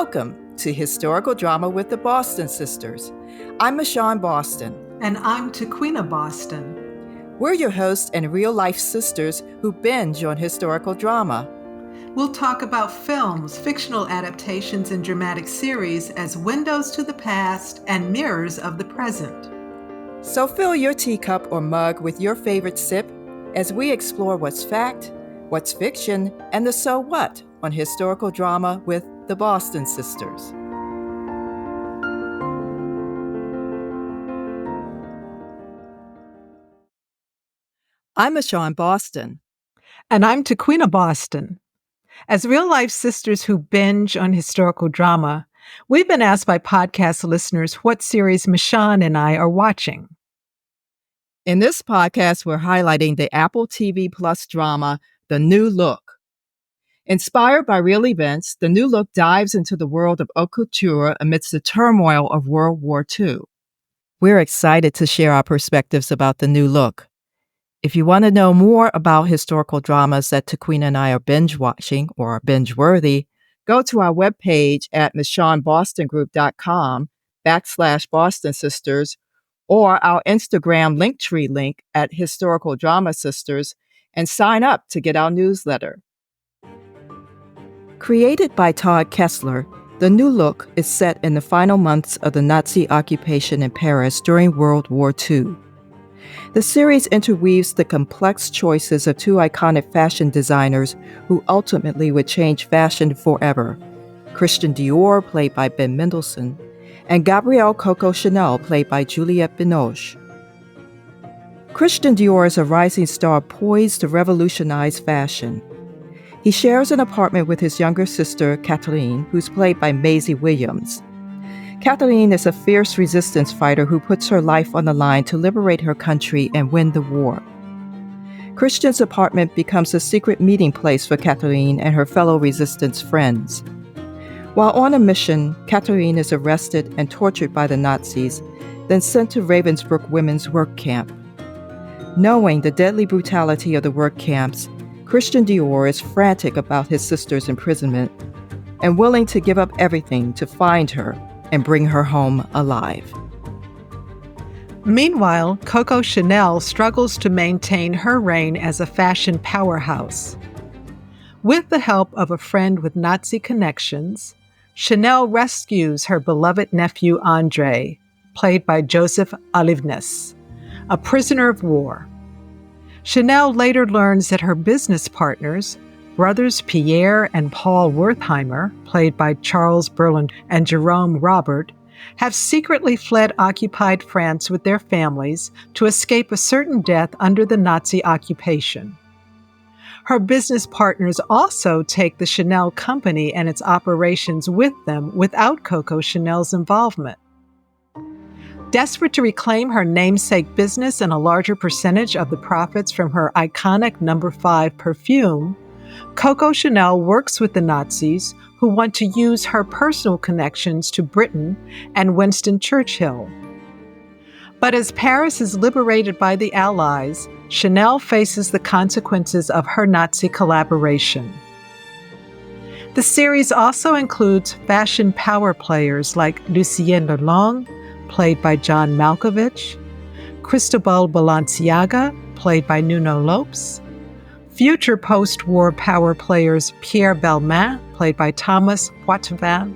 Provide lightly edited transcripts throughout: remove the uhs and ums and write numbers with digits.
Welcome to Historical Drama with the Boston Sisters. I'm Michon Boston. And I'm Taquiena Boston. We're your hosts and real-life sisters who binge on historical drama. We'll talk about films, fictional adaptations, and dramatic series as windows to the past and mirrors of the present. So fill your teacup or mug with your favorite sip as we explore what's fact, what's fiction, and the so what on historical drama with the Boston Sisters. I'm Michon Boston. And I'm Taquiena Boston. As real-life sisters who binge on historical drama, we've been asked by podcast listeners what series Michon and I are watching. In this podcast, we're highlighting the Apple TV Plus drama, The New Look. Inspired by real events, The New Look dives into the world of haute couture amidst the turmoil of World War II. We're excited to share our perspectives about The New Look. If you want to know more about historical dramas that Taquiena and I are binge-watching or are binge-worthy, go to our webpage at michonbostongroup.com/Boston Sisters or our Instagram Linktree link at Historical Drama Sisters and sign up to get our newsletter. Created by Todd Kessler, The New Look is set in the final months of the Nazi occupation in Paris during World War II. The series interweaves the complex choices of two iconic fashion designers who ultimately would change fashion forever, Christian Dior, played by Ben Mendelsohn, and Gabrielle Coco Chanel, played by Juliette Binoche. Christian Dior is a rising star poised to revolutionize fashion. He shares an apartment with his younger sister, Catherine, who's played by Maisie Williams. Catherine is a fierce resistance fighter who puts her life on the line to liberate her country and win the war. Christian's apartment becomes a secret meeting place for Catherine and her fellow resistance friends. While on a mission, Catherine is arrested and tortured by the Nazis, then sent to Ravensbrück Women's Work Camp. Knowing the deadly brutality of the work camps, Christian Dior is frantic about his sister's imprisonment and willing to give up everything to find her and bring her home alive. Meanwhile, Coco Chanel struggles to maintain her reign as a fashion powerhouse. With the help of a friend with Nazi connections, Chanel rescues her beloved nephew André, played by Joseph Olivnes, a prisoner of war. Chanel later learns that her business partners, brothers Pierre and Paul Wertheimer, played by Charles Berland and Jerome Robert, have secretly fled occupied France with their families to escape a certain death under the Nazi occupation. Her business partners also take the Chanel company and its operations with them without Coco Chanel's involvement. Desperate to reclaim her namesake business and a larger percentage of the profits from her iconic No. 5 perfume, Coco Chanel works with the Nazis who want to use her personal connections to Britain and Winston Churchill. But as Paris is liberated by the Allies, Chanel faces the consequences of her Nazi collaboration. The series also includes fashion power players like Lucienne Lelong, played by John Malkovich, Cristobal Balenciaga, played by Nuno Lopes, future post-war power players Pierre Belmain, played by Thomas Poitevin,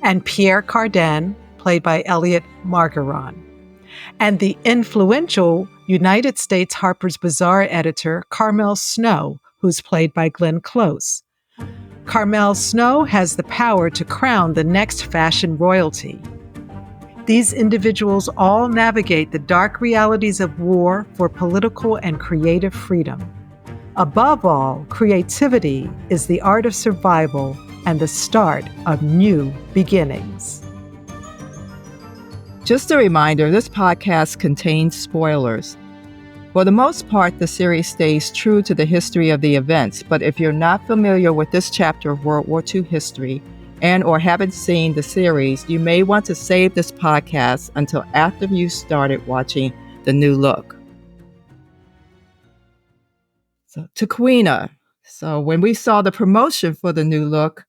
and Pierre Cardin, played by Elliot Margaron, and the influential United States Harper's Bazaar editor Carmel Snow, who's played by Glenn Close. Carmel Snow has the power to crown the next fashion royalty. These individuals all navigate the dark realities of war for political and creative freedom. Above all, creativity is the art of survival and the start of new beginnings. Just a reminder, this podcast contains spoilers. For the most part, the series stays true to the history of the events, but if you're not familiar with this chapter of World War II history and or haven't seen the series, you may want to save this podcast until after you started watching The New Look. So, Taquiena, when we saw the promotion for The New Look,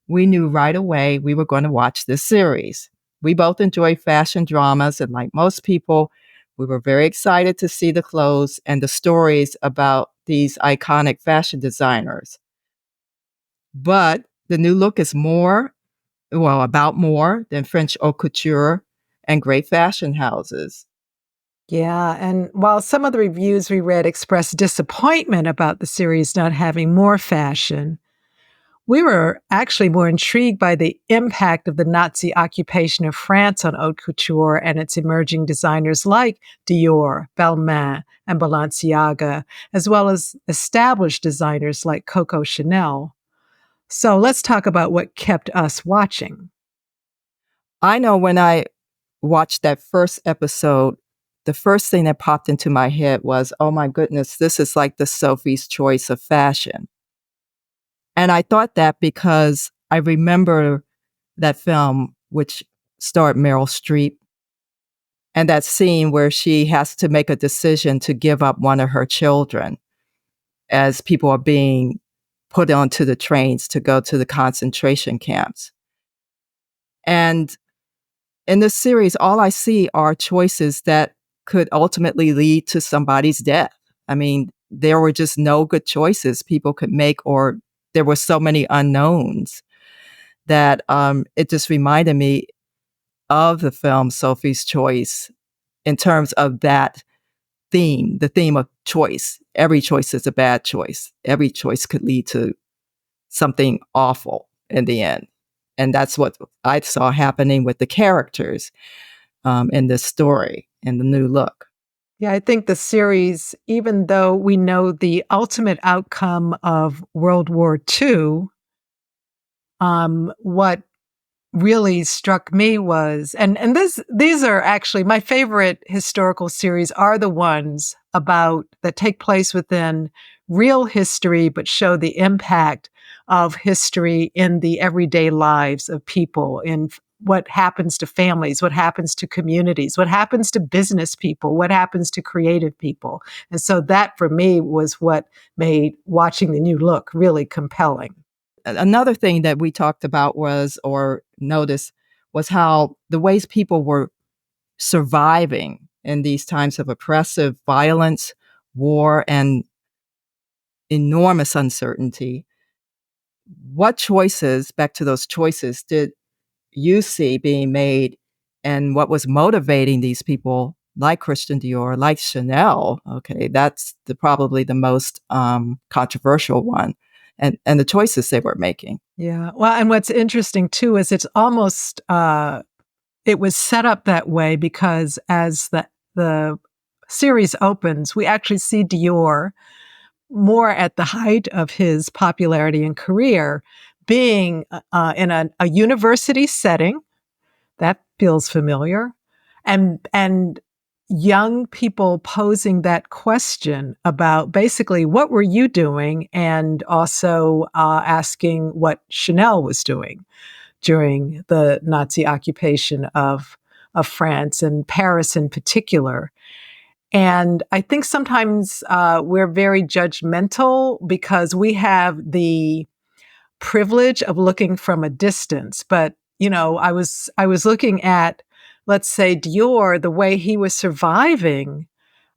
we knew right away we were going to watch this series. We both enjoy fashion dramas, and like most people, we were very excited to see the clothes and the stories about these iconic fashion designers. But the new look is about more than French haute couture and great fashion houses. Yeah, and while some of the reviews we read expressed disappointment about the series not having more fashion, we were actually more intrigued by the impact of the Nazi occupation of France on haute couture and its emerging designers like Dior, Balmain, and Balenciaga, as well as established designers like Coco Chanel. So let's talk about what kept us watching. I know when I watched that first episode, the first thing that popped into my head was, oh my goodness, this is like the Sophie's choice of fashion. And I thought that because I remember that film, which starred Meryl Streep, and that scene where she has to make a decision to give up one of her children as people are being put onto the trains to go to the concentration camps. And in this series, all I see are choices that could ultimately lead to somebody's death. I mean, there were just no good choices people could make, or there were so many unknowns that it just reminded me of the film Sophie's Choice in terms of that theme, the theme of choice. Every choice is a bad choice. Every choice could lead to something awful in the end. And that's what I saw happening with the characters in this story, in the new look. Yeah, I think the series, even though we know the ultimate outcome of World War II, what really struck me was, and these are actually my favorite historical series are the ones about that take place within real history, but show the impact of history in the everyday lives of people, in what happens to families, what happens to communities, what happens to business people, what happens to creative people. And so that for me was what made watching the new look really compelling. Another thing that we talked about was, or noticed, was how the ways people were surviving in these times of oppressive violence, war, and enormous uncertainty. What choices, back to those choices, did you see being made, and what was motivating these people like Christian Dior, like Chanel? Okay, that's probably the most controversial one, and the choices they were making. Yeah. Well, and what's interesting too is it's almost it was set up that way because as the series opens, we actually see Dior more at the height of his popularity and career, being in a university setting that feels familiar, and young people posing that question about basically what were you doing, and also asking what Chanel was doing during the Nazi occupation of France and Paris in particular. And I think sometimes we're very judgmental because we have the privilege of looking from a distance. But I was looking at, let's say, Dior, the way he was surviving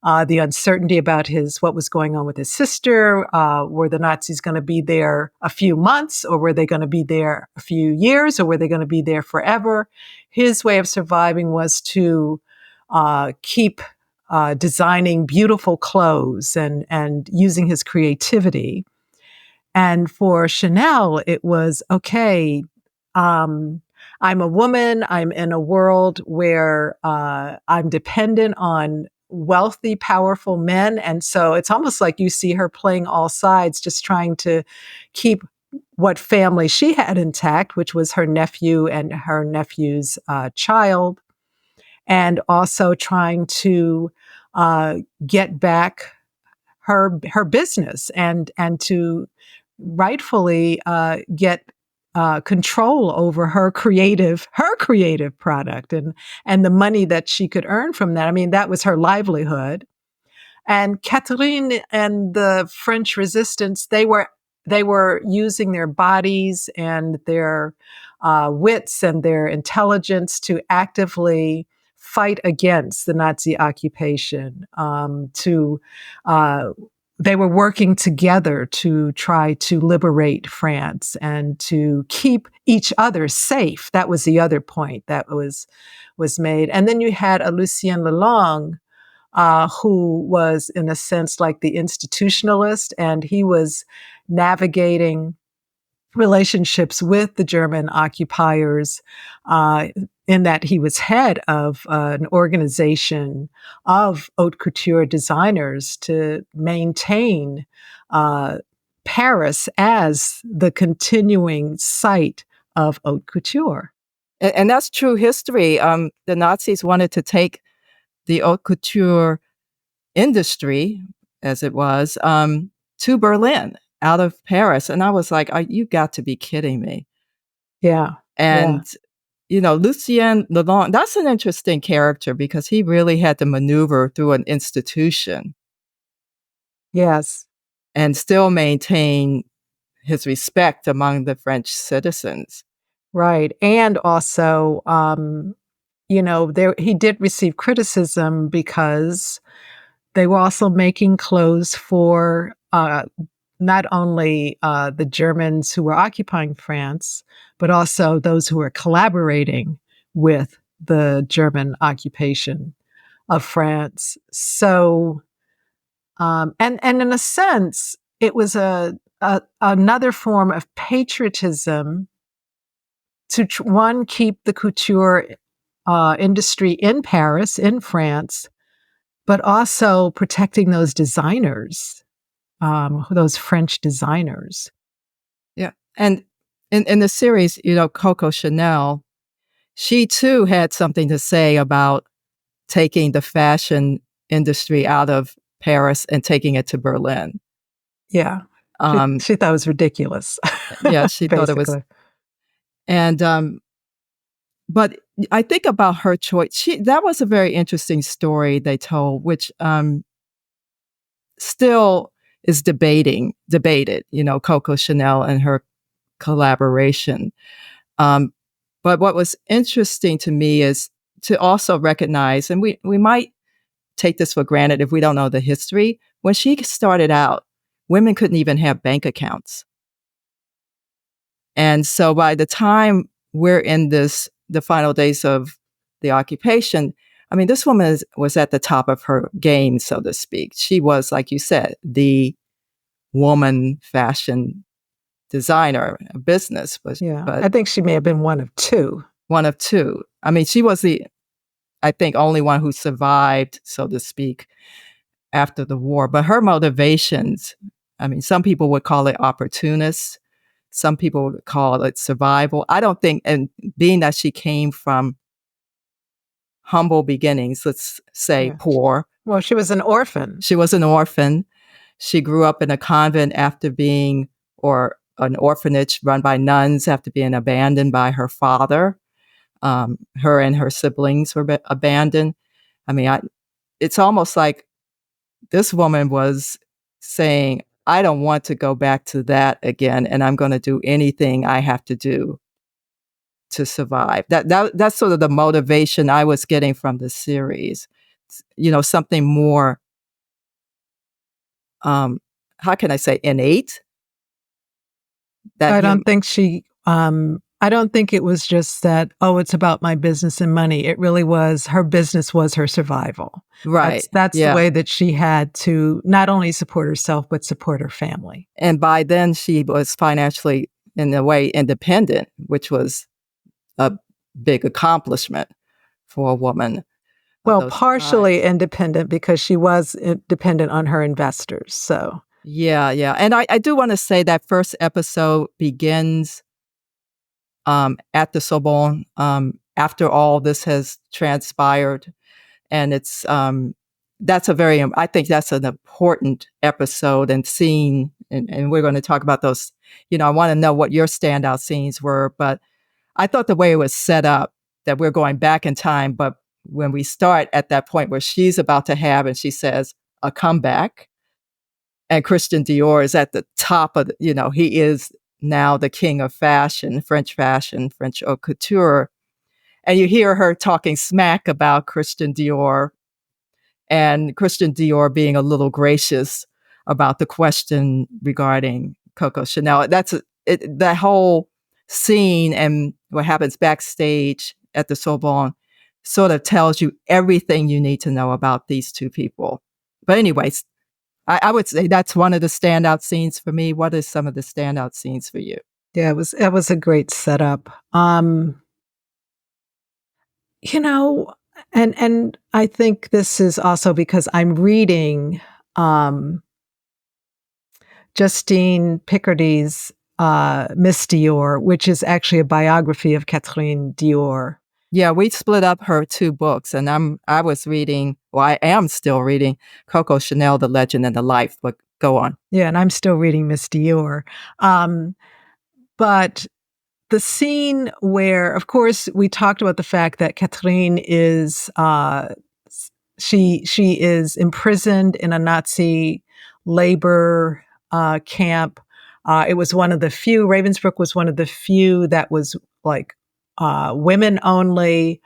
the uncertainty about what was going on with his sister. Were the Nazis going to be there a few months, or were they going to be there a few years, or were they going to be there forever? His way of surviving was to keep designing beautiful clothes and using his creativity. And for Chanel, it was okay. Um, I'm a woman. I'm in a world where I'm dependent on wealthy, powerful men. And so it's almost like you see her playing all sides, just trying to keep what family she had intact, which was her nephew and her nephew's child, and also trying to get back her business and to rightfully get control over her creative product and the money that she could earn from that. I mean, that was her livelihood. And Catherine and the French resistance, they were they were using their bodies and their wits and their intelligence to actively fight against the Nazi occupation. They were working together to try to liberate France and to keep each other safe. That was the other point that was made. And then you had a Lucien Lelong, who was, in a sense, like the institutionalist, and he was navigating relationships with the German occupiers, in that he was head of an organization of haute couture designers to maintain Paris as the continuing site of haute couture. And that's true history. The Nazis wanted to take the haute couture industry, as it was, to Berlin out of Paris. And I was like, you got to be kidding me. Yeah. And, Lucien Lelong, that's an interesting character because he really had to maneuver through an institution. Yes. And still maintain his respect among the French citizens. Right. And also, he did receive criticism because they were also making clothes for not only the Germans who were occupying France, but also those who were collaborating with the German occupation of France. So, and in a sense, it was another form of patriotism to one, keep the couture industry in Paris, in France, but also protecting those designers, those French designers. Yeah. And in the series, Coco Chanel, she too had something to say about taking the fashion industry out of Paris and taking it to Berlin. Yeah. She thought it was ridiculous. Yeah, she thought it was. And, but I think about her choice. That was a very interesting story they told, which still is debated, Coco Chanel and her collaboration. But what was interesting to me is to also recognize, and we might take this for granted if we don't know the history, when she started out, women couldn't even have bank accounts. And so by the time we're in the final days of the occupation, I mean, this woman was at the top of her game, so to speak. She was, like you said, the woman fashion designer, a business. But I think she may have been one of two. One of two. I mean, she was I think, only one who survived, so to speak, after the war. But her motivations, I mean, some people would call it opportunist. Some people would call it survival. I don't think, and being that she came from humble beginnings, let's say poor. Well, she was an orphan. She was an orphan. She grew up in a convent or an orphanage run by nuns after being abandoned by her father. Her and her siblings were abandoned. I mean, it's almost like this woman was saying, I don't want to go back to that again, and I'm going to do anything I have to do to survive. That's sort of the motivation I was getting from the series. Something more, how can I say, innate? I don't think it was just that, it's about my business and money. It really was, her business was her survival. Right. That's the way that she had to not only support herself, but support her family. And by then she was financially, in a way, independent, which was a big accomplishment for a woman. Well, partially independent because she was dependent on her investors. So yeah. And I do want to say that first episode begins at the Sorbonne, after all this has transpired. And it's, I think that's an important episode and scene. And we're going to talk about those. I want to know what your standout scenes were, but I thought the way it was set up, that we're going back in time, but when we start at that point where she's about to have, and she says, a comeback, And Christian Dior is at the top of, he is now the king of fashion, French haute couture. And you hear her talking smack about Christian Dior, and Christian Dior being a little gracious about the question regarding Coco Chanel. That whole scene and what happens backstage at the Sorbonne sort of tells you everything you need to know about these two people. But anyways, I would say that's one of the standout scenes for me. What are some of the standout scenes for you? Yeah, it was a great setup. You know, and I think this is also because I'm reading Justine Picardie's Miss Dior, which is actually a biography of Catherine Dior. Yeah, we split up her two books, and I am still reading Coco Chanel, The Legend and the Life, but go on. Yeah, and I'm still reading Miss Dior. But the scene where, of course, we talked about the fact that Catherine is she is imprisoned in a Nazi labor camp. It was one of the few. Ravensbrück was one of the few that was like women only.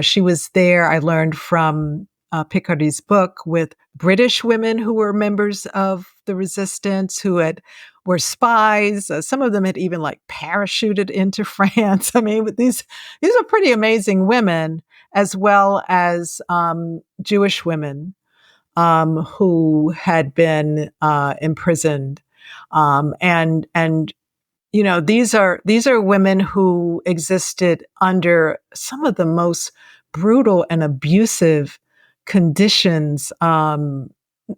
She was there. I learned from Picardie's book with British women who were members of the resistance were spies. Some of them had even like parachuted into France. I mean, these are pretty amazing women, as well as Jewish women who had been imprisoned, and these are women who existed under some of the most brutal and abusive conditions,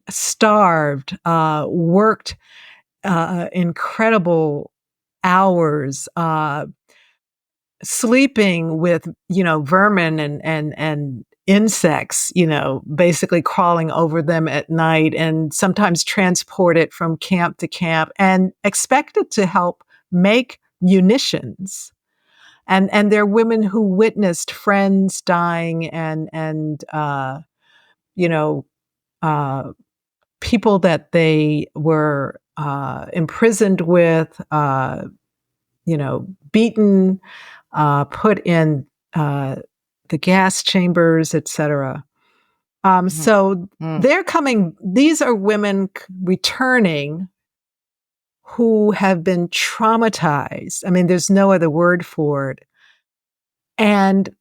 starved, worked incredible hours, sleeping with vermin and insects, basically crawling over them at night, and sometimes transported from camp to camp and expected to help make munitions. And there are women who witnessed friends dying and people that they were imprisoned with, beaten, put in the gas chambers, etc. So they're coming. These are women returning who have been traumatized. I mean, there's no other word for it. And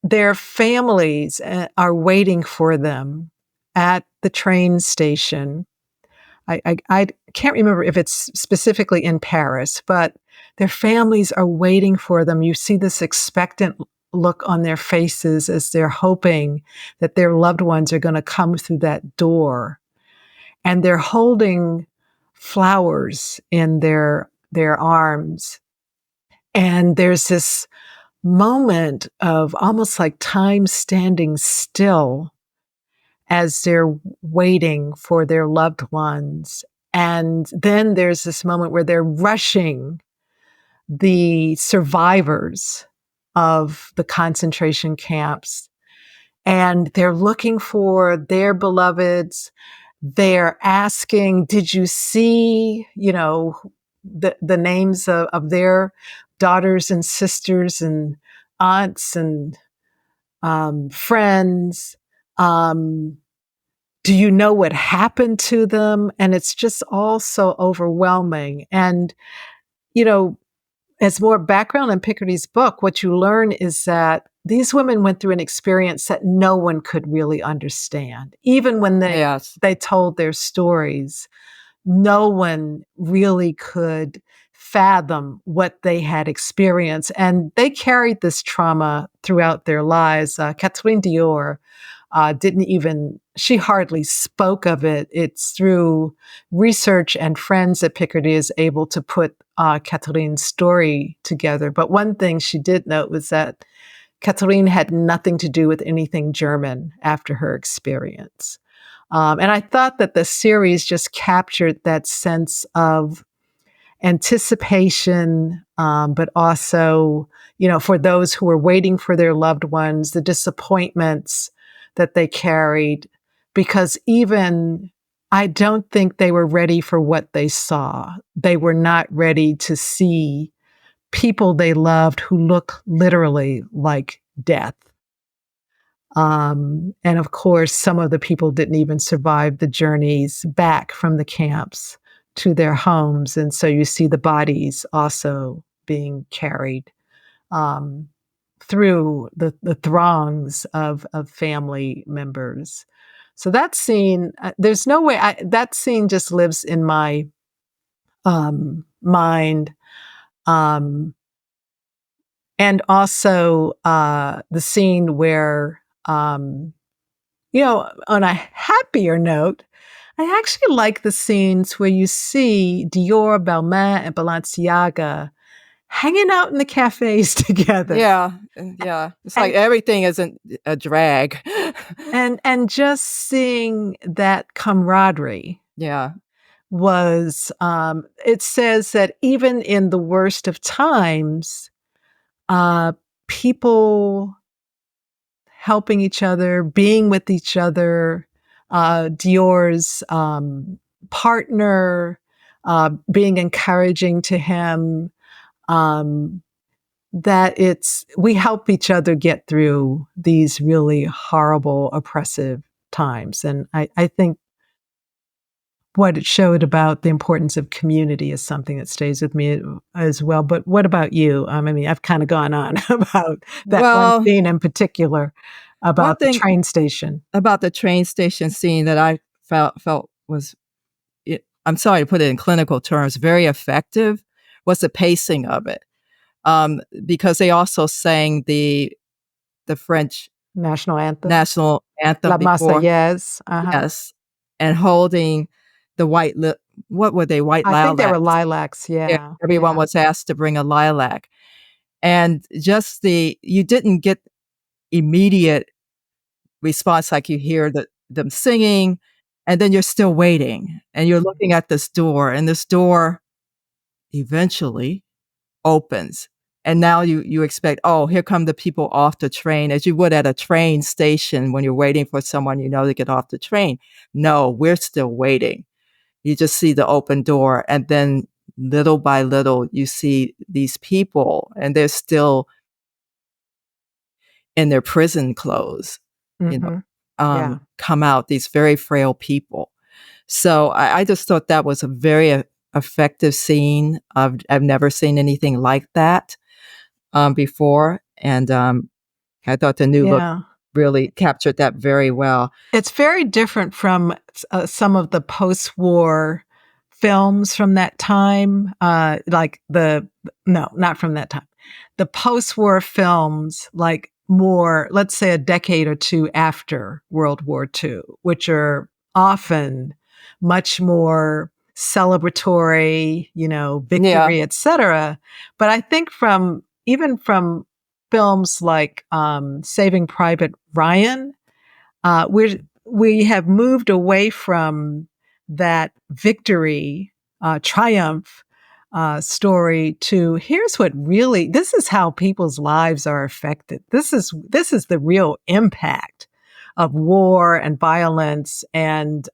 their families are waiting for them at the train station. I can't remember if it's specifically in Paris, but their families are waiting for them. You see this expectant look on their faces as they're hoping that their loved ones are going to come through that door. And they're holding flowers in their arms. And there's this moment of almost like time standing still as they're waiting for their loved ones. And then there's this moment where they're rushing the survivors of the concentration camps, and they're looking for their beloveds. They're asking, did you see, the names of their daughters and sisters and aunts and friends? Do you know what happened to them? And it's just all so overwhelming. And, as more background in Picardie's book, what you learn is that these women went through an experience that no one could really understand. Even when they told their stories, no one really could fathom what they had experienced. And they carried this trauma throughout their lives. Catherine Dior she hardly spoke of it. It's through research and friends that Picardie is able to put Catherine's story together. But one thing she did note was that Catherine had nothing to do with anything German after her experience. And I thought that the series just captured that sense of anticipation, but also, for those who were waiting for their loved ones, the disappointments that they carried, because even I don't think they were ready for what they saw. They were not ready to see people they loved who look literally like death. And of course, some of the people didn't even survive the journeys back from the camps to their homes. And so you see the bodies also being carried um, through the throngs of family members. So that scene, there's no way, that scene just lives in my mind. Um, and also the scene where, on a happier note, I actually like the scenes where you see Dior, Balmain, and Balenciaga hanging out in the cafes together. Yeah, yeah. It's like And everything isn't a drag. and just seeing that camaraderie Yeah. was it says that even in the worst of times, uh, people helping each other, being with each other, Dior's partner being encouraging to him, um, that we help each other get through these really horrible, oppressive times. And I think what it showed about the importance of community is something that stays with me as well. But what about you? I mean, I've kind of gone on about that one Well, scene in particular one about the thing train station. about the train station scene that I felt was, I'm sorry to put it in clinical terms, very effective, was the pacing of it. Because they also sang the French National anthem. national anthem La before, Marseillaise. Uh-huh. yes, and holding the what were they, white I think they were lilacs. lilacs. Yeah, Yeah. everyone Yeah. was asked to bring a lilac. And just you didn't get immediate response, like you hear them singing, and then you're still waiting, and you're looking at this door, and this door eventually opens. And now you expect, oh, here come the people off the train, as you would at a train station when you're waiting for someone to get off the train. No, we're still waiting. You just see the open door, and then little by little, you see these people, and they're still in their prison clothes, you know, Mm-hmm. Yeah. come out, these very frail people. So I just thought that was a very effective scene. I've never seen anything like that before. And I thought the new look Yeah. really captured that very well. It's very different from some of the post-war films from that time. No, not from that time. The post-war films, like more, let's say a decade or two after World War II, which are often much more celebratory, Yeah. victory, etc. But I think even from films like Saving Private Ryan, we have moved away from that victory, triumph story to here's what really, this is how people's lives are affected. This is the real impact of war and violence and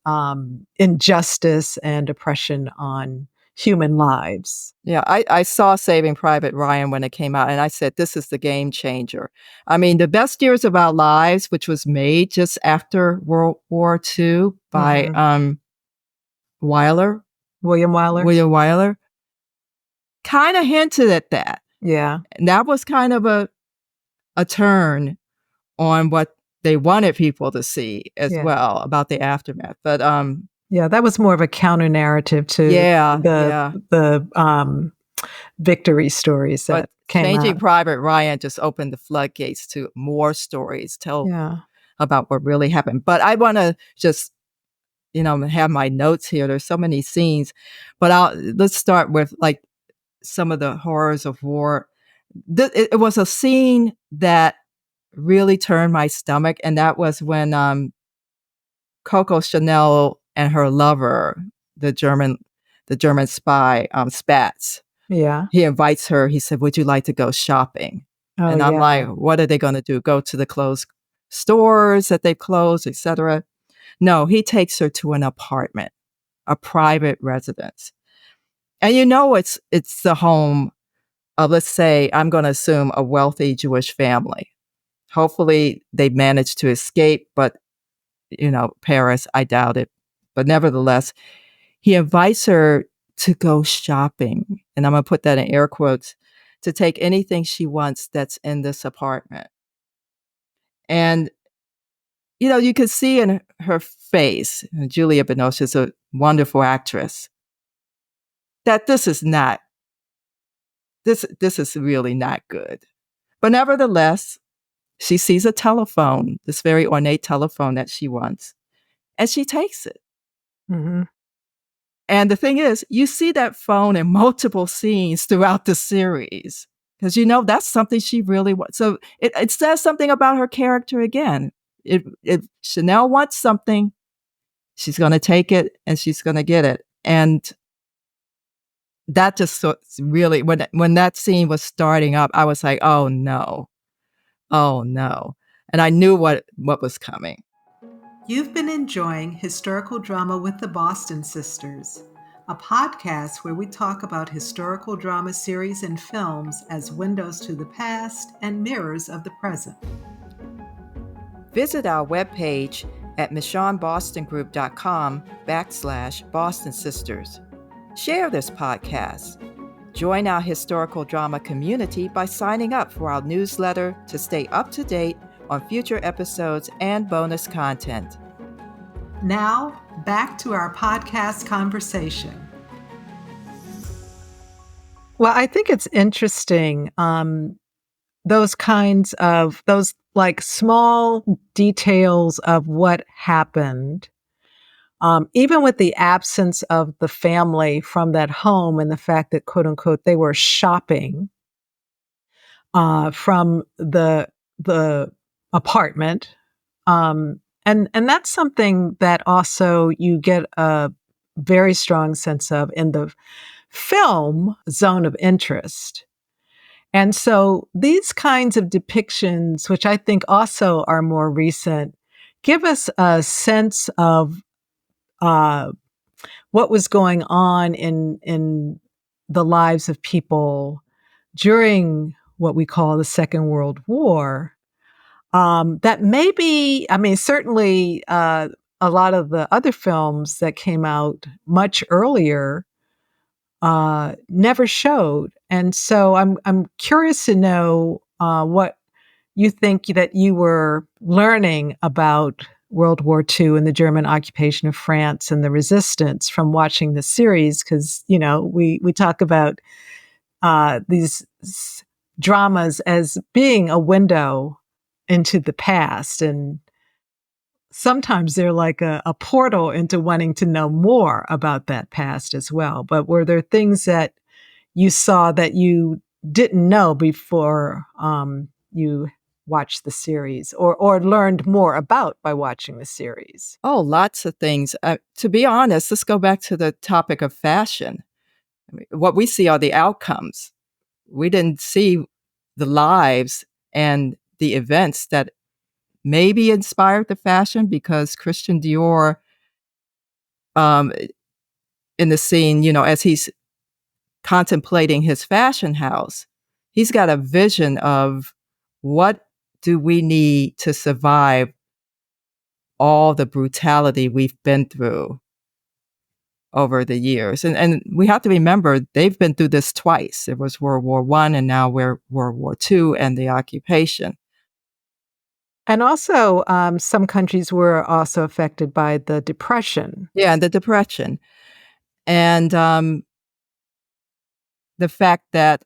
injustice and oppression on human lives. Yeah, I saw Saving Private Ryan when it came out, and I said, this is the game changer. I mean, The Best Years of Our Lives, which was made just after World War II by Hmm. Wyler, William Wyler. William Wyler, kind of hinted at that. Yeah. And that was kind of a turn on what they wanted people to see as Yeah. well about the aftermath. But Yeah, that was more of a counter narrative to yeah, the yeah. the victory stories But that came Changing out. Private Ryan just opened the floodgates to more stories, tell Yeah. about what really happened. But I want to just, have my notes here. There's so many scenes, but let's start with like some of the horrors of war. It was a scene that really turned my stomach, and that was when Coco Chanel and her lover, the German spy, Spatz. Yeah. He invites her. He said, "Would you like to go shopping?" Oh, And I'm yeah. like, "What are they going to do? Go to the closed stores that they've closed, etc." No, he takes her to an apartment, a private residence. And it's the home of, let's say, I'm going to assume a wealthy Jewish family. Hopefully they managed to escape, but Paris, I doubt it. But nevertheless, he invites her to go shopping. And I'm going to put that in air quotes, to take anything she wants that's in this apartment. And, you can see in her face, Juliette Binoche is a wonderful actress, that this is really not good. But nevertheless, she sees a telephone, this very ornate telephone that she wants, and she takes it. Mm-hmm. And the thing is, you see that phone in multiple scenes throughout the series, because that's something she really wants. So it says something about her character again. If Chanel wants something, she's going to take it and she's going to get it. And that just really, when that scene was starting up, I was like, oh no, oh no. And I knew what was coming. You've been enjoying Historical Drama with the Boston Sisters, a podcast where we talk about historical drama series and films as windows to the past and mirrors of the present. Visit our webpage at michonbostongroup.com/Boston Sisters. Share this podcast. Join our historical drama community by signing up for our newsletter to stay up to date on future episodes and bonus content. Now, back to our podcast conversation. Well, I think it's interesting, those like small details of what happened, even with the absence of the family from that home and the fact that, quote unquote, they were shopping from the apartment. And that's something that also you get a very strong sense of in the film Zone of Interest. And so these kinds of depictions, which I think also are more recent, give us a sense of what was going on in the lives of people during what we call the Second World War. That maybe, certainly a lot of the other films that came out much earlier never showed. And so I'm curious to know what you think that you were learning about World War II and the German occupation of France and the resistance from watching the series, because we talk about these dramas as being a window into the past, and sometimes they're like a portal into wanting to know more about that past as well. But were there things that you saw that you didn't know before you watched the series, or learned more about by watching the series? Oh, lots of things. To be honest, let's go back to the topic of fashion. What we see are the outcomes. We didn't see the lives and the events that maybe inspired the fashion, because Christian Dior, in the scene, as he's contemplating his fashion house, he's got a vision of what do we need to survive all the brutality we've been through over the years. And we have to remember, they've been through this twice. It was World War I, and now we're World War II and the occupation. And also, some countries were also affected by the Depression. Yeah, and the Depression. And the fact that,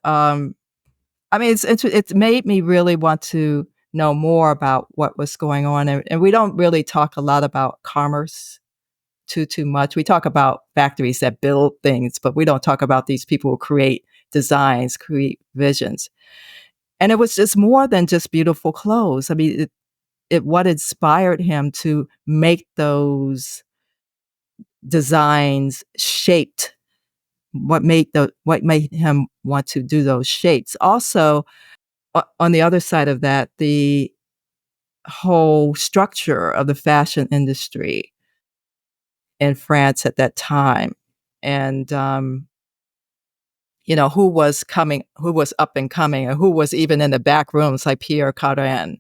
it's made me really want to know more about what was going on. And we don't really talk a lot about commerce too much. We talk about factories that build things, but we don't talk about these people who create designs, create visions. And it was just more than just beautiful clothes. What inspired him to make those designs shaped, what made him want to do those shapes. Also, on the other side of that, the whole structure of the fashion industry, in France at that time. And, who was up and coming, and who was even in the back rooms, like Pierre Cardin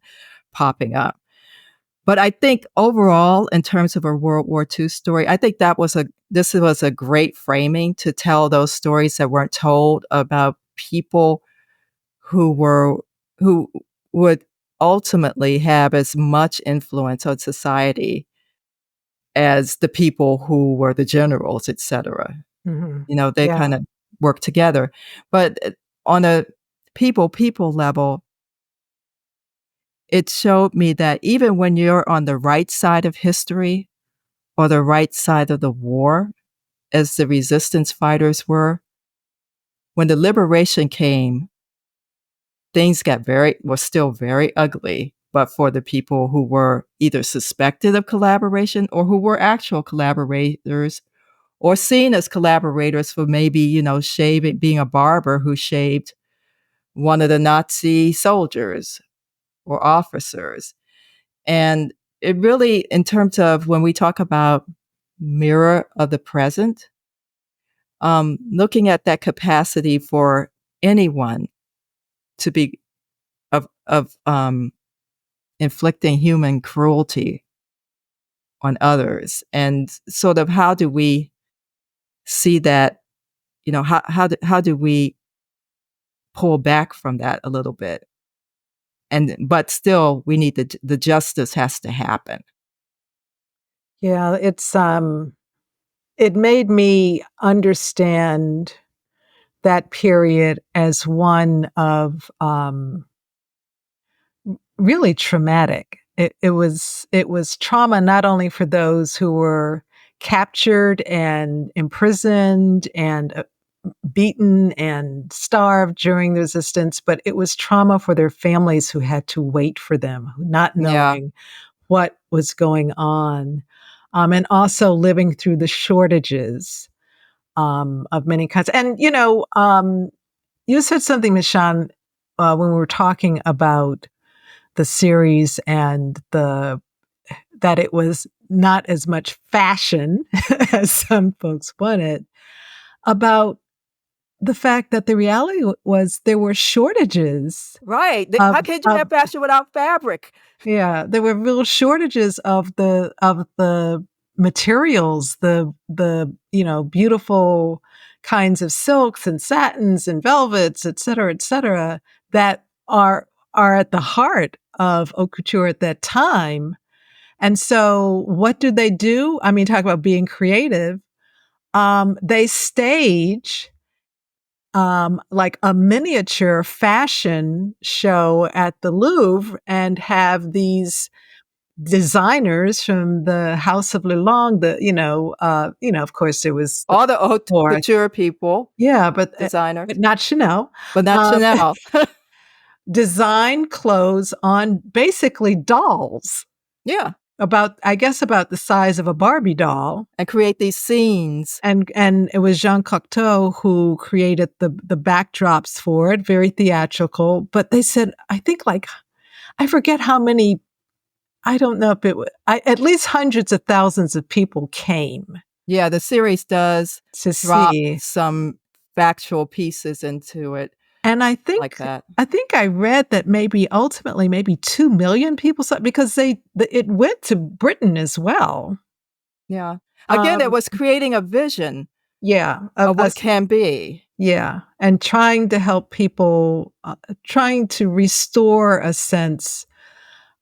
popping up. But I think overall, in terms of a World War II story, I think this was a great framing to tell those stories that weren't told about people who would ultimately have as much influence on society as the people who were the generals, etc. Mm-hmm. They Yeah. kind of work together. But on a people level, it showed me that even when you're on the right side of history or the right side of the war, as the resistance fighters were, when the liberation came, things were still very ugly. But for the people who were either suspected of collaboration or who were actual collaborators or seen as collaborators for maybe, being a barber who shaved one of the Nazi soldiers or officers. And it really, in terms of when we talk about mirror of the present, looking at that capacity for anyone to be of inflicting human cruelty on others, and sort of how do we see that? How do we pull back from that a little bit? But still, we need the justice has to happen. Yeah, it made me understand that period as one of really traumatic. It was trauma not only for those who were captured and imprisoned and beaten and starved during the resistance, but it was trauma for their families who had to wait for them, not Yeah, knowing what was going on, and also living through the shortages of many kinds. And you said something, Michon, when we were talking about the series and that it was not as much fashion as some folks wanted, about the fact that the reality was there were shortages right. of How can you of have fashion without fabric? yeah, there were real shortages of the materials, the beautiful kinds of silks and satins and velvets, et cetera, that are at the heart of haute couture at that time. And so what do they do? I mean, talk about being creative. They stage like a miniature fashion show at the Louvre and have these designers from the House of Lelong. Of course, there was the All the haute court, couture people, yeah, designers, but not Chanel. but not Um, Chanel. design clothes on basically dolls Yeah, I guess, about the size of a Barbie doll. and create these scenes. And it was Jean Cocteau who created the backdrops for it, very theatrical. But they said, I think, like, I forget how many. I don't know if it was at least hundreds of thousands of people came Yeah, the series does to drop see. some factual pieces into it And like that. I think I read that ultimately maybe 2 million people saw, because it went to Britain as well. Yeah. Again, it Um, was creating a vision yeah, of what can be. yeah, and trying to help people, trying to restore a sense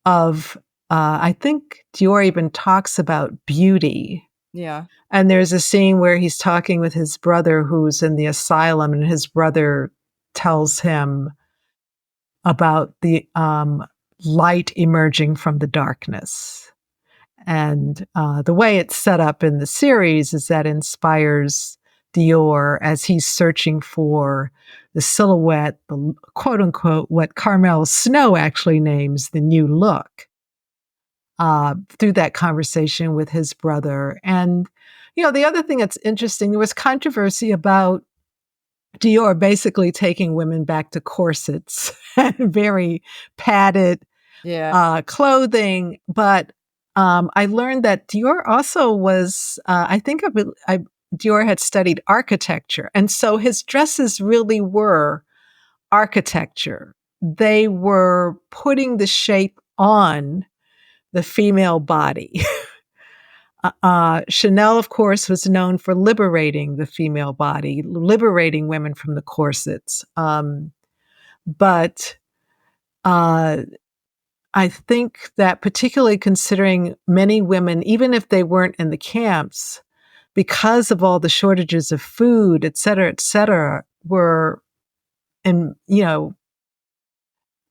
of. I think Dior even talks about beauty. Yeah. And there's a scene where he's talking with his brother who's in the asylum, and his brother tells him about the light emerging from the darkness. And the way it's set up in the series is that inspires Dior as he's searching for the silhouette, the quote unquote, what Carmel Snow actually names the new look, through that conversation with his brother. And, the other thing that's interesting, there was controversy about Dior basically taking women back to corsets and very padded Yeah. clothing. But I learned that Dior also was, Dior had studied architecture. And so his dresses really were architecture. They were putting the shape on the female body. Chanel, of course, was known for liberating the female body, liberating women from the corsets. But uh, I think that particularly considering many women, even if they weren't in the camps, because of all the shortages of food, et cetera, were, and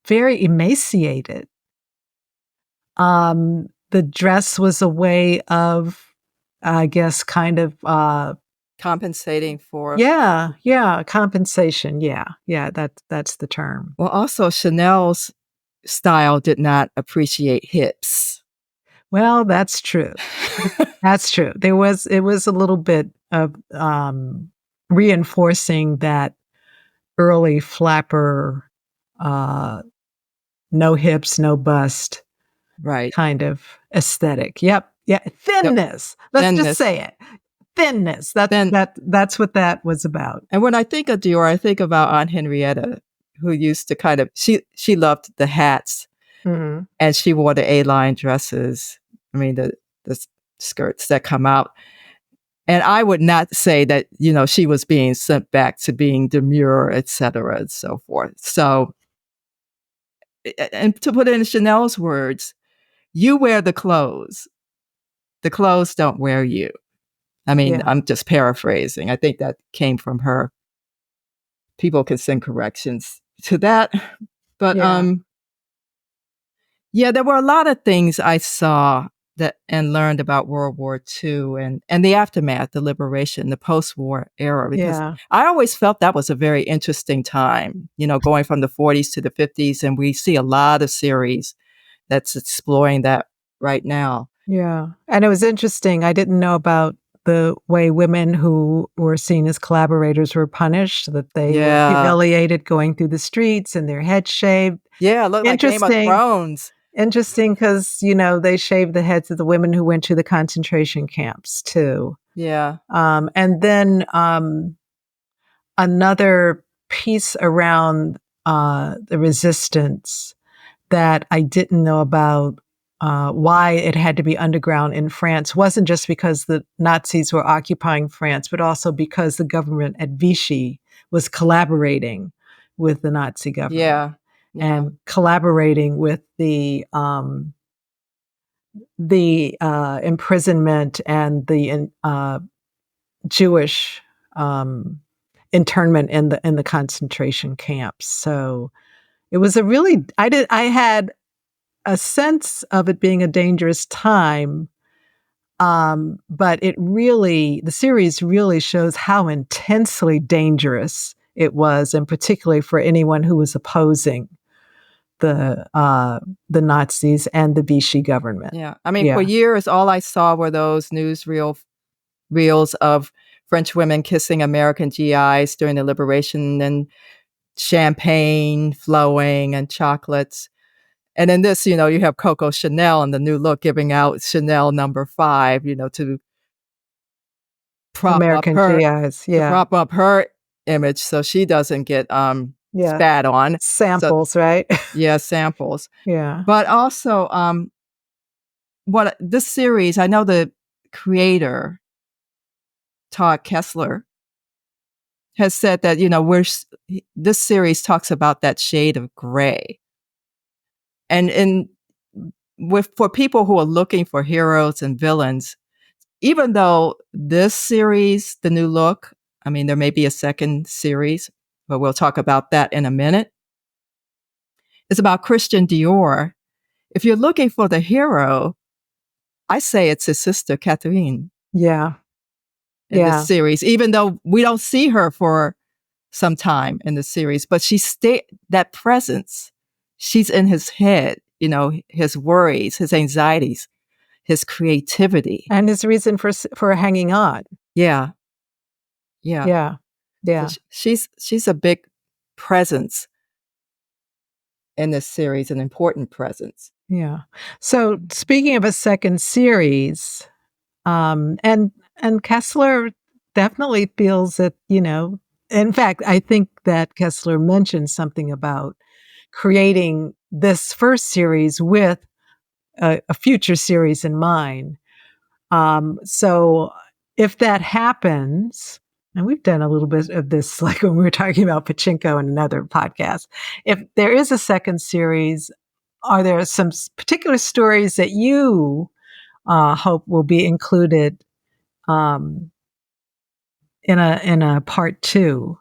very emaciated. The dress was a way of, I guess, kind of compensating for. yeah, compensation. Yeah, that's the term. Well, also Chanel's style did not appreciate hips. Well, that's true. That's true. It was a little bit of reinforcing that early flapper, no hips, no bust, right, kind of aesthetic. Yep. Yeah. Thinness. Yep. Let's Thinness. just say it. Thinness. That's what that was about. And when I think of Dior, I think about Aunt Henrietta, who used to kind of, she loved the hats, Mm-hmm. and she wore the A-line dresses. I mean, the skirts that come out. And I would not say that, she was being sent back to being demure, et cetera, and so forth. So, and to put it in Chanel's words, you wear the clothes don't wear you. I mean, Yeah. I'm just paraphrasing. I think that came from her. People can send corrections to that. But yeah, there were a lot of things I saw and learned about World War II and the aftermath, the liberation, the post-war era, because I always felt that was a very interesting time, going from the 40s to the 50s. And we see a lot of series that's exploring that right now. Yeah. And it was interesting. I didn't know about the way women who were seen as collaborators were punished, that they were humiliated going through the streets and their heads shaved. Yeah, looked like Game of Thrones. Interesting because, they shaved the heads of the women who went to the concentration camps too. Yeah. And then another piece around the resistance that I didn't know about, why it had to be underground in France, wasn't just because the Nazis were occupying France, but also because the government at Vichy was collaborating with the Nazi government. Yeah. And collaborating with the imprisonment and the Jewish internment in the concentration camps. So it was I had a sense of it being a dangerous time, but the series really shows how intensely dangerous it was, and particularly for anyone who was opposing the Nazis and the Vichy government. Yeah. I mean, for years, all I saw were those reels of French women kissing American GIs during the liberation, and champagne flowing and chocolates. And in this, you have Coco Chanel and the new look giving out Chanel No. 5, to prop American up her GIs, to prop up her image so she doesn't get spat on. Samples, right? Yeah, samples. Yeah. But also, what this series, I know the creator, Todd Kessler, has said that, this series talks about that shade of gray. And for people who are looking for heroes and villains, even though this series, The New Look, I mean, there may be a second series, but we'll talk about that in a minute. It's about Christian Dior. If you're looking for the hero, I say it's his sister, Catherine. Yeah. In this series, even though we don't see her for some time in the series, but that presence, she's in his head, his worries, his anxieties, his creativity. And his reason for hanging on. Yeah. So she's a big presence in this series, an important presence. Yeah. So speaking of a second series, and Kessler definitely feels that, in fact, I think that Kessler mentioned something about creating this first series with a future series in mind. So if that happens, and we've done a little bit of this, like when we were talking about Pachinko in another podcast, if there is a second series, are there some particular stories that you hope will be included um, in a part two?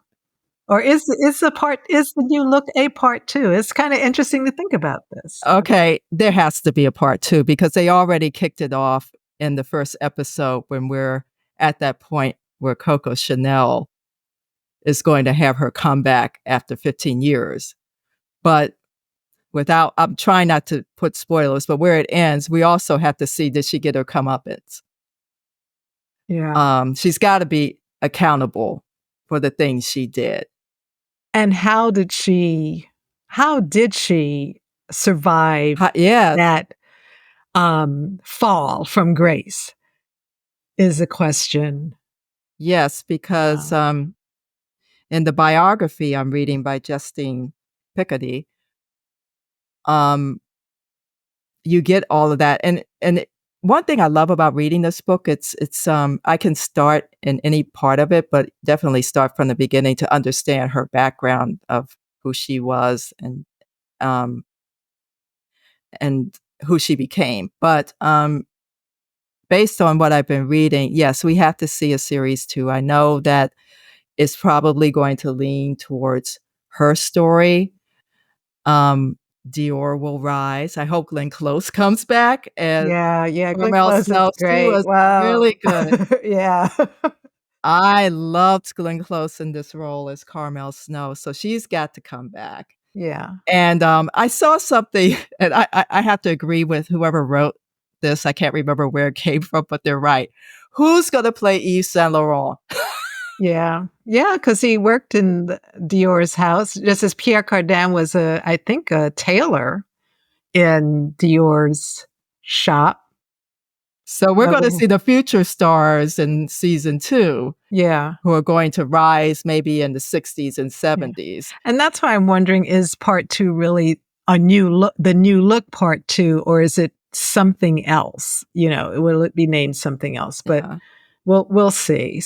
Or is the new look a part two? It's kind of interesting to think about this. Okay, there has to be a part two because they already kicked it off in the first episode when we're at that point where Coco Chanel is going to have her comeback after 15 years. But I'm trying not to put spoilers, but where it ends, we also have to see, did she get her comeuppance? Yeah. She's got to be accountable for the things she did. And how did she survive Yes, that fall from grace is a question. yes, because Yeah. in the biography I'm reading by Justine Picardie, um, you get all of that. One thing I love about reading this book, it's I can start in any part of it, but definitely start from the beginning to understand her background of who she was um and who she became. But based on what I've been reading, yes, we have to see a series two. I know that it's probably going to lean towards her story. Um, Dior will rise. I hope Glenn Close comes back as Yeah, yeah, Glenn Carmel Close is Snow. She great. was Wow. really good. Yeah. I loved Glenn Close in this role as Carmel Snow, so she's got to come back. Yeah. And, I saw something, and I have to agree with whoever wrote this. I can't remember where it came from, but they're right. Who's gonna play Yves Saint Laurent? Yeah. Yeah, because he worked in Dior's house, just as Pierre Cardin was I think, a tailor in Dior's shop. So we're gonna see the future stars in season 2 Yeah. who are going to rise maybe in the '60s and Yeah. '70s. And that's why I'm wondering, is part 2 really the new look part 2, or is it something else? Will it be named something else? But Yeah. we'll see.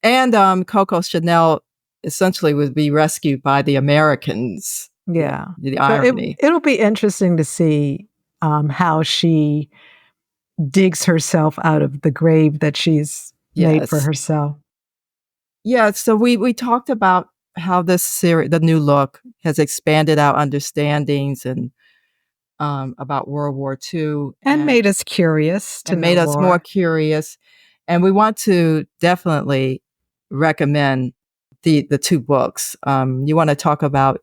And So, Coco Chanel essentially would be rescued by the Americans. Yeah, yeah. the So irony. it'll be interesting to see how she digs herself out of the grave that she's made for Yes. herself. Yeah, so we talked about how this series, the new look, has expanded our understandings and about World War II And made us curious to and know made us more more. curious. And we want to definitely recommend the two books. You want to talk about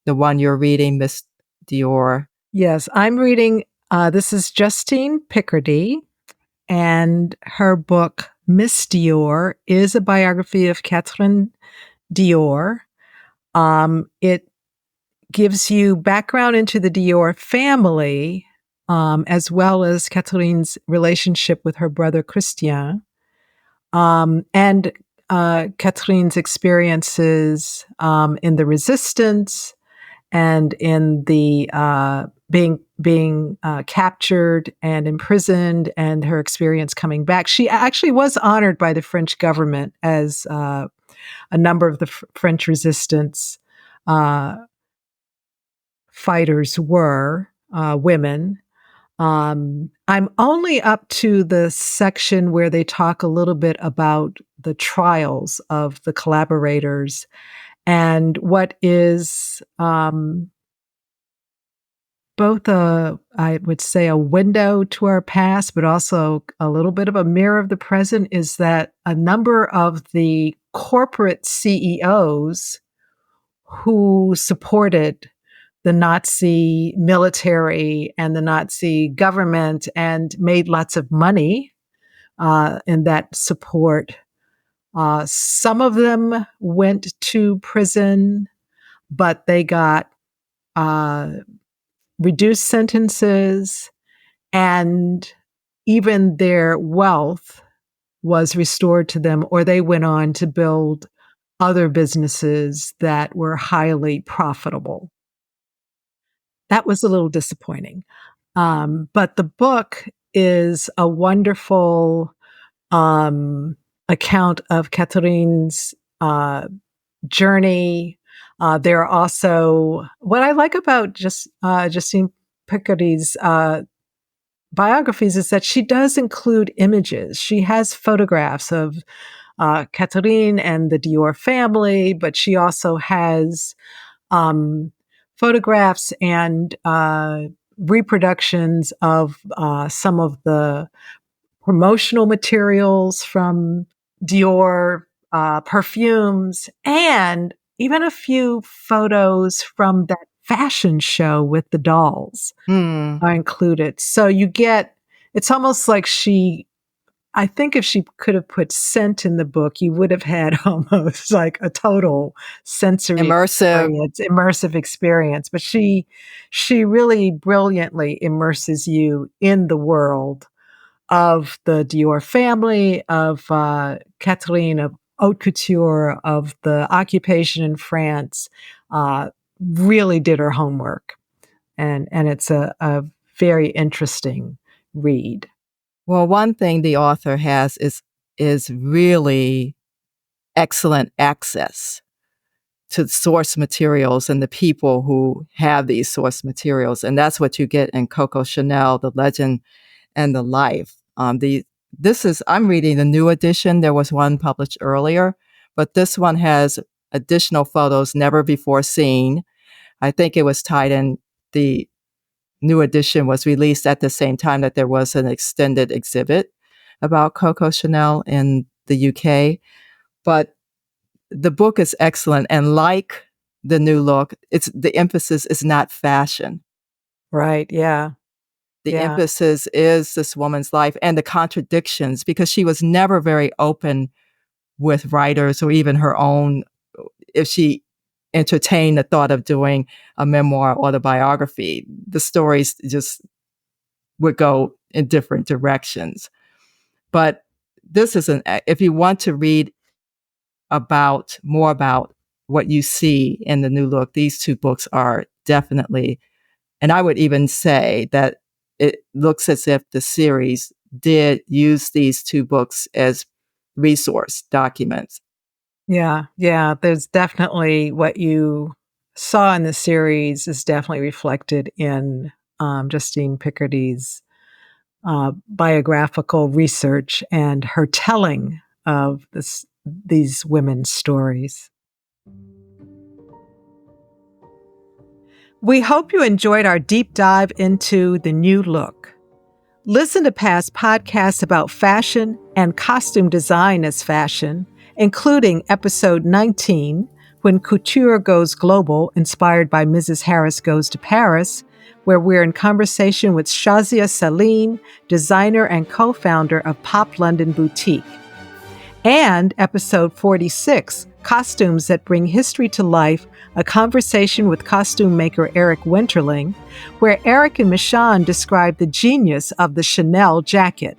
the one you're reading, Miss Dior? Yes, I'm reading, this is Justine Picardie, and her book, Miss Dior, is a biography of Catherine Dior. It gives you background into the Dior family, as well as Catherine's relationship with her brother Christian, and Catherine's experiences in the resistance and in the being captured and imprisoned, and her experience coming back. She actually was honored by the French government, as a number of the French resistance uh, fighters were women. I'm only up to the section where they talk a little bit about the trials of the collaborators and what is both I would say, a window to our past, but also a little bit of a mirror of the present, is that a number of the corporate CEOs who supported the Nazi military and the Nazi government and made lots of money in that support. Some of them went to prison, but they got uh, reduced sentences, and even their wealth was restored to them, or they went on to build other businesses that were highly profitable. That was a little disappointing. But the book is a wonderful account of Catherine's journey. There are also, what I like about Justine Picardie's biographies is that she does include images. She has photographs of Catherine and the Dior family, but she also has photographs and reproductions of some of the promotional materials from Dior, perfumes, and even a few photos from that fashion show with the dolls Hmm. are included. So you get, it's almost like I think if she could have put scent in the book, you would have had almost like a total sensory Immersive. experience, immersive experience. But she really brilliantly immerses you in the world of the Dior family, of Catherine, of haute couture, of the occupation in France. Really did her homework, and it's a very interesting read. Well, one thing the author has is really excellent access to source materials and the people who have these source materials, and that's what you get in Coco Chanel, The Legend and the Life. I'm reading the new edition. There was one published earlier, but this one has additional photos never before seen. I think it was tied in. The new edition was released at the same time that there was an extended exhibit about Coco Chanel in the UK. But the book is excellent, and like the new look, it's the emphasis is not fashion. Right. Yeah. The Yeah. emphasis is this woman's life and the contradictions, because she was never very open with writers or even her own, if she entertained the thought of doing a memoir autobiography, the stories just would go in different directions. But this is if you want to read more about what you see in the new look, these two books are definitely, and I would even say that it looks as if the series did use these two books as resource documents. Yeah. Yeah. There's definitely what you saw in the series is definitely reflected in Justine Picardie's biographical research and her telling of these women's stories. We hope you enjoyed our deep dive into the new look. Listen to past podcasts about fashion and costume design as fashion, including episode 19, When Couture Goes Global, inspired by Mrs. Harris Goes to Paris, where we're in conversation with Shazia Salim, designer and co-founder of Pop London Boutique. And episode 46, Costumes That Bring History to Life, a conversation with costume maker Eric Winterling, where Eric and Michon describe the genius of the Chanel jacket.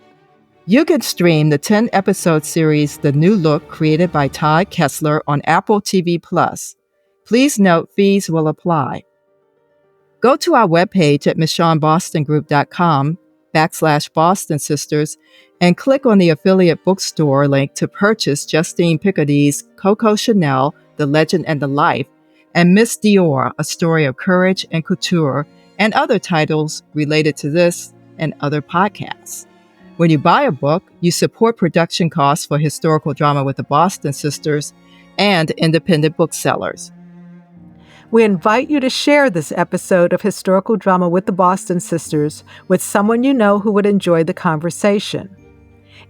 You can stream the 10-episode series, The New Look, created by Todd Kessler, on Apple TV+. Please note fees will apply. Go to our webpage at michonbostongroup.com/Boston Sisters and click on the affiliate bookstore link to purchase Justine Picardie's Coco Chanel, The Legend and the Life, and Miss Dior, A Story of Courage and Couture, and other titles related to this and other podcasts. When you buy a book, you support production costs for historical drama with the Boston Sisters and independent booksellers. We invite you to share this episode of Historical Drama with the Boston Sisters with someone you know who would enjoy the conversation.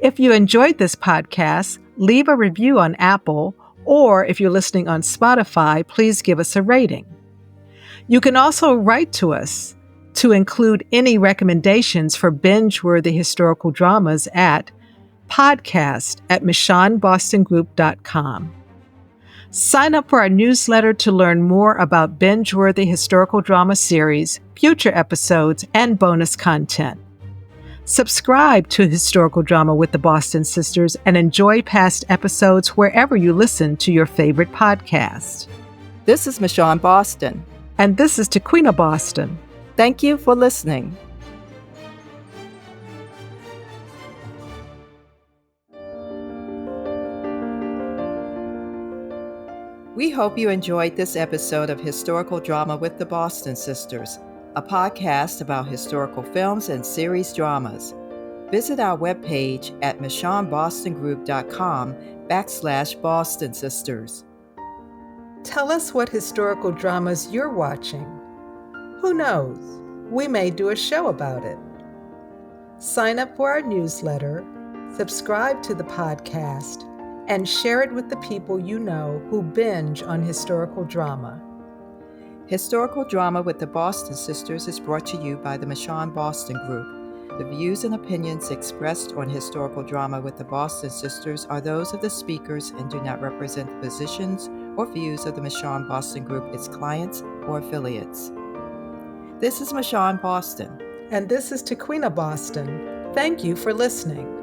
If you enjoyed this podcast, leave a review on Apple, or if you're listening on Spotify, please give us a rating. You can also write to us to include any recommendations for binge-worthy historical dramas at podcast@michonbostongroup.com. Sign up for our newsletter to learn more about binge-worthy historical drama series, future episodes, and bonus content. Subscribe to Historical Drama with the Boston Sisters and enjoy past episodes wherever you listen to your favorite podcast. This is Michon Boston. And this is Taquiena Boston. Thank you for listening. We hope you enjoyed this episode of Historical Drama with the Boston Sisters, a podcast about historical films and series dramas. Visit our webpage at michonbostongroup.com/Boston Sisters. Tell us what historical dramas you're watching. Who knows? We may do a show about it. Sign up for our newsletter, subscribe to the podcast, and share it with the people you know who binge on historical drama. Historical Drama with the Boston Sisters is brought to you by the Michon Boston Group. The views and opinions expressed on Historical Drama with the Boston Sisters are those of the speakers and do not represent the positions or views of the Michon Boston Group, its clients, or affiliates. This is Michon Boston. And this is Taquiena Boston. Thank you for listening.